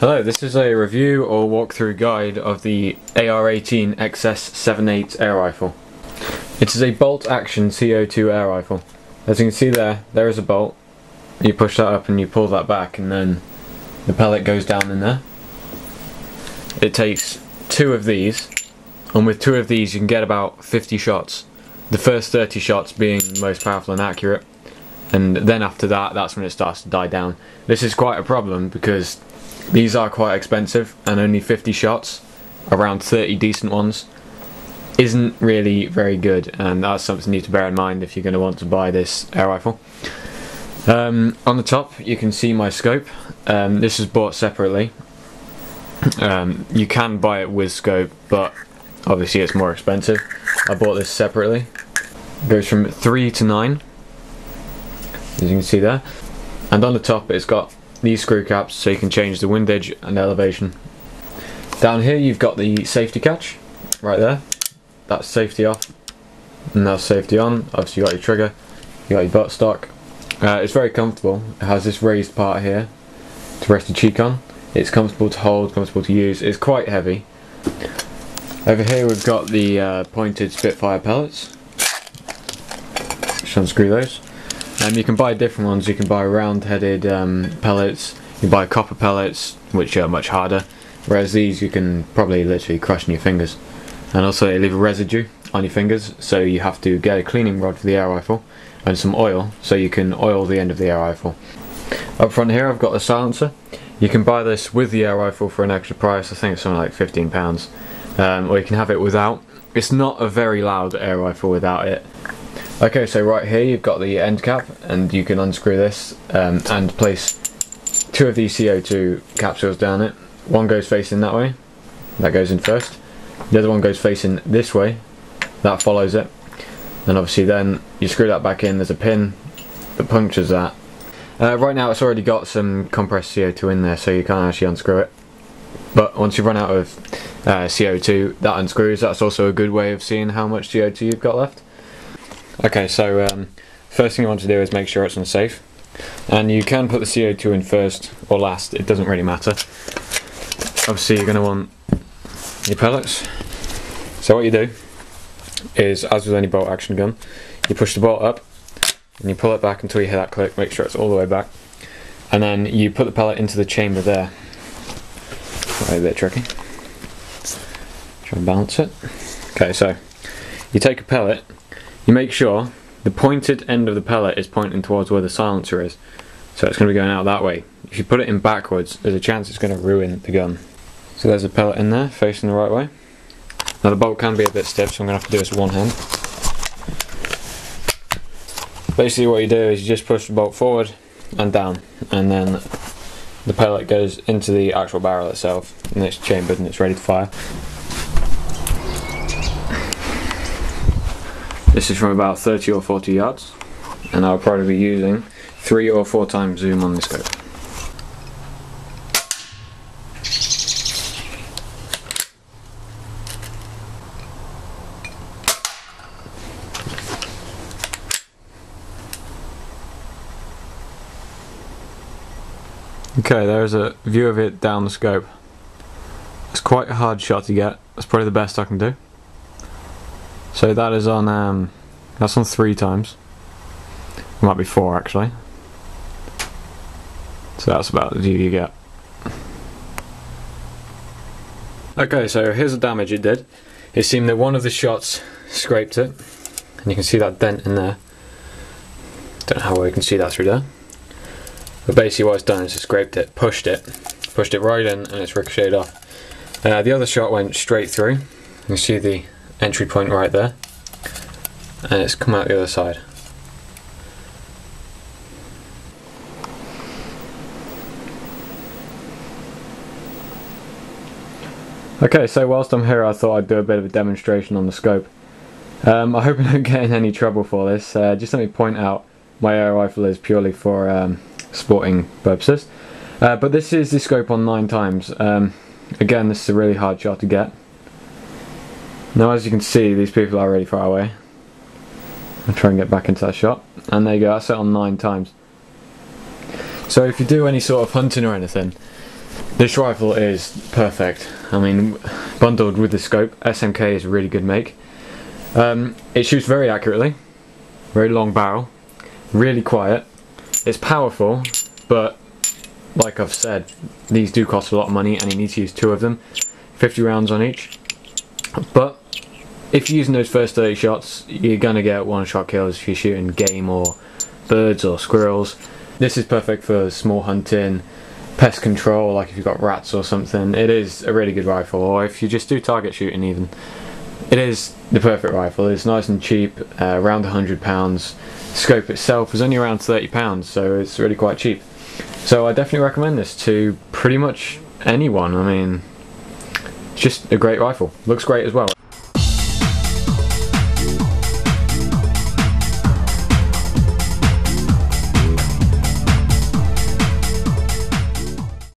Hello, this is a review or walkthrough guide of the AR-18 XS78 air rifle. It is a bolt-action CO2 air rifle. As you can see there is a bolt. You push that up and you pull that back and then the pellet goes down in there. It takes two of these, and with two of these you can get about 50 shots. The first 30 shots being most powerful and accurate, and then after that, that's when it starts to die down. This is quite a problem because these are quite expensive, and only 50 shots, around 30 decent ones, isn't really very good, and that's something you need to bear in mind if you're going to want to buy this air rifle. On the top you can see my scope. This is bought separately. You can buy it with scope, but obviously it's more expensive. I bought this separately. It goes from 3 to 9, as you can see there, and on the top it's got these screw caps so you can change the windage and elevation. Down here you've got the safety catch right there. That's safety off and that's safety on. Obviously you got your trigger, you got your buttstock. It's very comfortable. It has this raised part here to rest your cheek on. It's comfortable to hold, comfortable to use. It's quite heavy. Over here we've got the pointed Spitfire pellets. Just unscrew those. You can buy different ones. You can buy round-headed pellets. You can buy copper pellets, which are much harder. Whereas these you can probably literally crush in your fingers. And also they leave a residue on your fingers, so you have to get a cleaning rod for the air rifle and some oil, so you can oil the end of the air rifle. Up front here I've got the silencer. You can buy this with the air rifle for an extra price. I think it's something like £15. Or you can have it without. It's not a very loud air rifle without it. Okay, so right here you've got the end cap, and you can unscrew this and place two of these CO2 capsules down it. One goes facing that way, that goes in first. The other one goes facing this way, that follows it. And obviously then you screw that back in. There's a pin that punctures that. Right now it's already got some compressed CO2 in there, so you can't actually unscrew it. But once you run out of CO2, that unscrews. That's also a good way of seeing how much CO2 you've got left. Okay, so first thing you want to do is make sure it's unsafe. And you can put the CO2 in first or last, it doesn't really matter. Obviously you're going to want your pellets. So what you do is, as with any bolt action gun, you push the bolt up and you pull it back until you hear that click. Make sure it's all the way back, and then you put the pellet into the chamber there. That's a bit tricky. Try and balance it. Okay, so you take a pellet. You make sure the pointed end of the pellet is pointing towards where the silencer is, so it's going to be going out that way. If you put it in backwards, there's a chance it's going to ruin the gun. So there's a pellet in there facing the right way. Now the bolt can be a bit stiff, so I'm going to have to do this with one hand. Basically what you do is you just push the bolt forward and down, and then the pellet goes into the actual barrel itself, and it's chambered and it's ready to fire. This is from about 30 or 40 yards, and I'll probably be using 3 or 4 times zoom on the scope. Okay, there's a view of it down the scope. It's quite a hard shot to get. That's probably the best I can do. So that is on, that's on 3 times. It might be 4 actually. So that's about the view you get. Okay, so here's the damage it did. It seemed that one of the shots scraped it, and you can see that dent in there. Don't know how well you can see that through there. But basically what it's done is it scraped it, pushed it right in, and it's ricocheted off. The other shot went straight through. You can see the entry point right there, and it's come out the other side. Okay, so whilst I'm here I thought I'd do a bit of a demonstration on the scope. I hope I don't get in any trouble for this. Just let me point out, my air rifle is purely for sporting purposes. But this is the scope on 9 times. Again, this is a really hard shot to get. Now as you can see, these people are really far away. I'll try and get back into that shot. And there you go, that's set on 9 times. So if you do any sort of hunting or anything, This rifle is perfect. I mean, bundled with the scope, SMK is a really good make. It shoots very accurately, very long barrel, really quiet. It's powerful, but like I've said, these do cost a lot of money and you need to use 2 of them, 50 rounds on each. But if you're using those first 30 shots, you're gonna get one-shot kills if you're shooting game or birds or squirrels. This is perfect for small hunting, pest control, like if you've got rats or something. It is a really good rifle, or if you just do target shooting even. It is the perfect rifle. It's nice and cheap, around £100. Scope itself is only around £30, so it's really quite cheap. So I definitely recommend this to pretty much anyone. I mean, it's just a great rifle. Looks great as well.